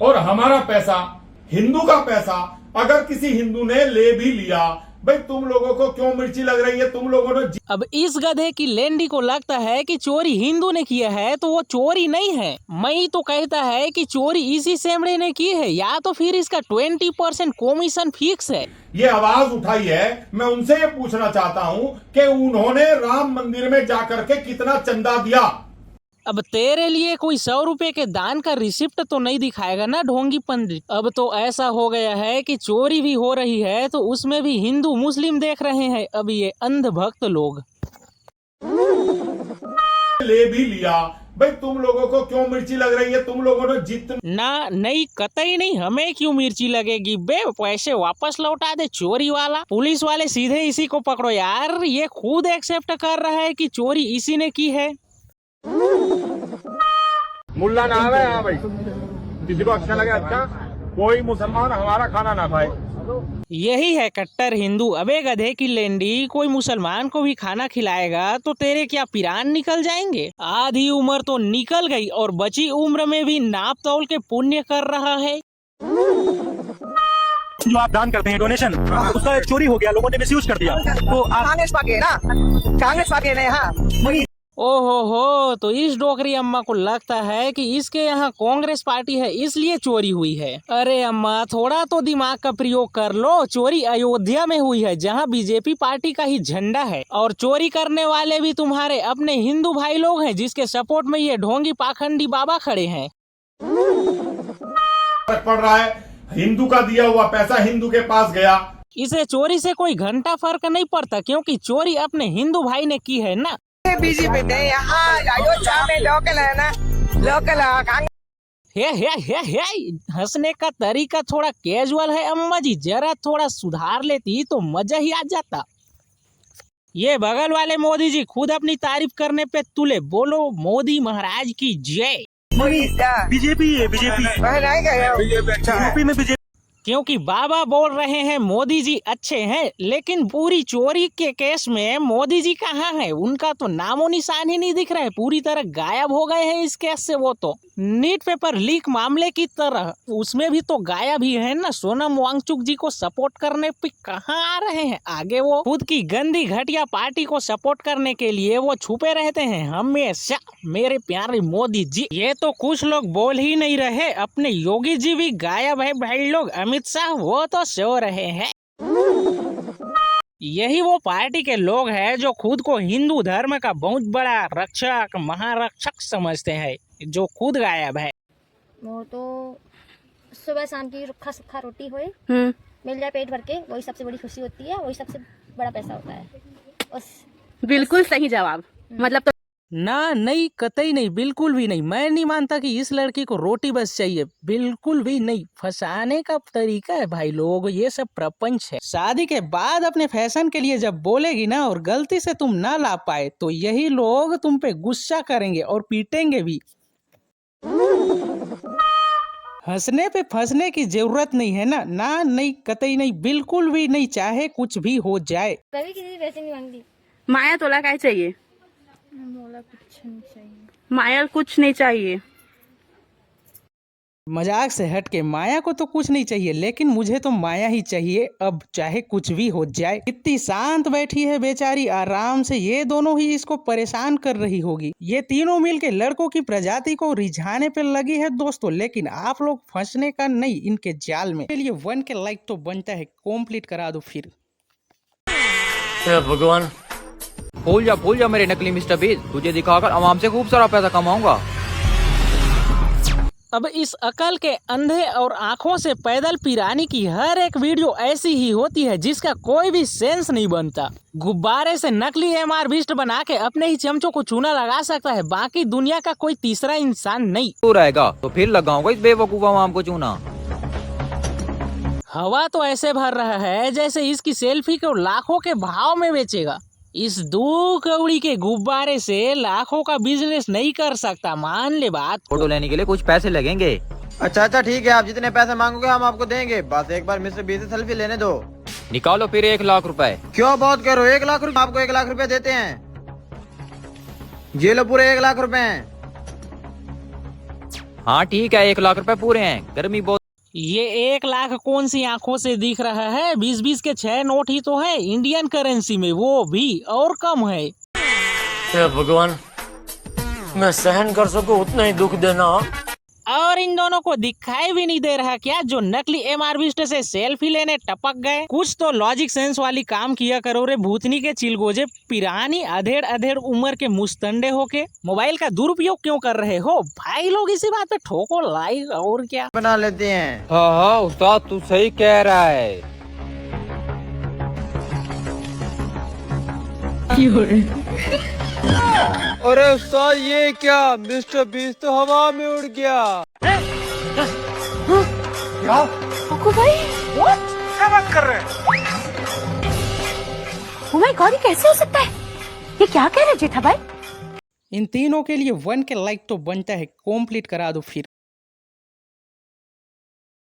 और हमारा पैसा, हिंदू का पैसा अगर किसी हिंदू ने ले भी लिया, भाई तुम लोगों को क्यों मिर्ची लग रही है? तुम लोगों ने अब इस गधे की लेंडी को लगता है कि चोरी हिंदू ने किया है तो वो चोरी नहीं है। मई तो कहता है कि चोरी इसी सेमड़े ने की है, या तो फिर इसका 20% कमीशन फिक्स है। ये आवाज उठाई है, मैं उनसे ये पूछना चाहता हूँ कि उन्होंने राम मंदिर में जाकर के कितना चंदा दिया? अब तेरे लिए कोई 100 रुपए के दान का रिसिप्ट तो नहीं दिखाएगा ना ढोंगी पंडित। अब तो ऐसा हो गया है कि चोरी भी हो रही है तो उसमें भी हिंदू मुस्लिम देख रहे हैं अब ये अंधभक्त लोग। ले भी लिया, भाई तुम लोगों को क्यों मिर्ची लग रही है? तुम लोगों ने जितने ना नहीं, कतई नहीं, हमें क्यों मिर्ची लगेगी बे, पैसे वापस लौटा दे चोरी वाला। पुलिस वाले सीधे इसी को पकड़ो यार, ये खुद एक्सेप्ट कर रहा है कि चोरी इसी ने की है। मुल्ला ना आवे। हाँ भाई, किसी को अच्छा लगे अच्छा, कोई मुसलमान हमारा खाना ना खाए। यही है कट्टर हिंदू। अबे गधे की लेंडी, कोई मुसलमान को भी खाना खिलाएगा तो तेरे क्या पिरान निकल जाएंगे? आधी उम्र तो निकल गई और बची उम्र में भी नाप तौल के पुण्य कर रहा है। जो आप दान करते हैं डोनेशन, उसका चोरी हो गया, लोगों ने मिसयूज कर दिया, तो आप कांग्रेस पार्टी है ना, कांग्रेस पार्टी ने हाँ। ओहो हो, तो इस डोकरी अम्मा को लगता है कि इसके यहाँ कांग्रेस पार्टी है इसलिए चोरी हुई है। अरे अम्मा, थोड़ा तो दिमाग का प्रयोग कर लो। चोरी अयोध्या में हुई है जहाँ बीजेपी पार्टी का ही झंडा है, और चोरी करने वाले भी तुम्हारे अपने हिंदू भाई लोग हैं जिसके सपोर्ट में ये ढोंगी पाखंडी बाबा खड़े हैं। फर्क पड़ रहा है? हिंदू का दिया हुआ पैसा हिंदू के पास गया। इसे चोरी से कोई घंटा फर्क नहीं पड़ता क्योंकि चोरी अपने हिंदू भाई ने की है ना। बीजेपी ने यहाँ अयोध्या में लोकल है ना, लोकल हे, हंसने का तरीका थोड़ा कैजुअल है अम्मा जी, जरा थोड़ा सुधार लेती तो मजा ही आ जाता। ये बगल वाले मोदी जी खुद अपनी तारीफ करने पे तुले, बोलो मोदी महाराज की जय। बीजेपी है, बीजेपी यूपी में बीजेपी। क्योंकि बाबा बोल रहे हैं मोदी जी अच्छे हैं, लेकिन पूरी चोरी के केस में मोदी जी कहाँ हैं? उनका तो नामो निशान ही नहीं दिख रहा है, पूरी तरह गायब हो गए हैं इस केस से। वो तो नीट पेपर लीक मामले की तरह उसमें भी तो गायब ही है ना। सोनम वांगचुक जी को सपोर्ट करने पे कहाँ आ रहे हैं आगे? वो खुद की गंदी घटिया पार्टी को सपोर्ट करने के लिए वो छुपे रहते हैं हमेशा। मेरे प्यारे मोदी जी, ये तो कुछ लोग बोल ही नहीं रहे, अपने योगी जी भी गायब है भाई लोग। अमित शाह वो तो सो रहे हैं। यही वो पार्टी के लोग हैं जो खुद को हिंदू धर्म का बहुत बड़ा रक्षक महारक्षक समझते हैं, जो खुद गायब है। वो तो सुबह शाम की रुखा सुखा रोटी होए मिल जाए पेट भर के, वही सबसे बड़ी खुशी होती है, वही सबसे बड़ा पैसा होता है। बस बिल्कुल सही जवाब। मतलब तो ना नहीं, कतई नहीं, बिल्कुल भी नहीं। मैं नहीं मानता कि इस लड़की को रोटी बस चाहिए, बिल्कुल भी नहीं। फंसाने का तरीका है भाई लोग, ये सब प्रपंच है। शादी के बाद अपने फैशन के लिए जब बोलेगी ना और गलती से तुम ना ला पाए तो यही लोग तुम पे गुस्सा करेंगे और पीटेंगे भी। हंसने पे फंसने की जरूरत नहीं है ना, ना नहीं, कतई नहीं, बिल्कुल भी नहीं, चाहे कुछ भी हो जाए। कभी किसी से पैसे नहीं मांगती। माया तोला क्या चाहिए? बोला कुछ नहीं चाहिए। माया कुछ नहीं चाहिए। मजाक से हट के, माया को तो कुछ नहीं चाहिए, लेकिन मुझे तो माया ही चाहिए अब, चाहे कुछ भी हो जाए। इतनी शांत बैठी है बेचारी आराम से, ये दोनों ही इसको परेशान कर रही होगी। ये तीनों मिलके लड़कों की प्रजाति को रिझाने पे लगी है दोस्तों, लेकिन आप लोग फंसने का नहीं इनके जाल में। लिए 1 के लाइक तो बनता है, कंप्लीट करा दो फिर। भगवान, भूल जा मेरे नकली मिस्टर बीज, तुझे दिखाकर आवाम से खूब सारा पैसा कमाऊंगा। अब इस अकल के अंधे और आंखों से पैदल पिरानी की हर एक वीडियो ऐसी ही होती है जिसका कोई भी सेंस नहीं बनता। गुब्बारे से नकली MR बिस्ट बना के अपने ही चमचों को चूना लगा सकता है, बाकी दुनिया का कोई तीसरा इंसान नहीं। तू रहेगा तो फिर लगाऊंगा इस बेवकूफ आवाम को चूना। हवा तो ऐसे भर रहा है जैसे इसकी सेल्फी को लाखों के भाव में बेचेगा। इस 2 कौड़ी के गुब्बारे से लाखों का बिजनेस नहीं कर सकता, मान ले बात। फोटो लेने के लिए कुछ पैसे लगेंगे। अच्छा ठीक है, आप जितने पैसे मांगोगे हम आपको देंगे, बस एक बार मिस्टर बी से सेल्फी लेने दो। निकालो फिर 1 लाख रुपए। क्यों बहुत करो? 1 लाख रुपए, आपको 1 लाख रुपए देते हैं। ये लो पूरे 1 लाख रुपए हैं। हाँ ठीक है, 1 लाख रुपए पूरे हैं, गर्मी बहुत। ये 1 लाख कौन सी आंखों से दिख रहा है? 20-20 के 6 नोट ही तो है इंडियन करेंसी में, वो भी और कम है। भगवान, मैं सहन कर सकूं उतना ही दुख देना। और इन दोनों को दिखाई भी नहीं दे रहा क्या जो नकली एमआरविस्ट से सेल्फी लेने टपक गए? कुछ तो लॉजिक सेंस वाली काम किया करो रे भूतनी के चिलगोजे, पिरानी अधेड़ अधेड़ उम्र के मुस्तंडे होके मोबाइल का दुरुपयोग क्यों कर रहे हो भाई लोग? इसी बात पे ठोको लाइक और क्या बना लेते हैं। हाँ हाँ उस्ताद, तू सही कह रहा है। अरे उस्ताद ये क्या, मिस्टर बीस्ट तो हवा में उड़ गया। भाई क्या बात कर रहे हैं? ओ माय गॉड, ये कैसे हो सकता है? ये क्या कह रहे जेठा भाई? इन तीनों के लिए 1 के लाइक तो बनता है, कंप्लीट करा दो फिर।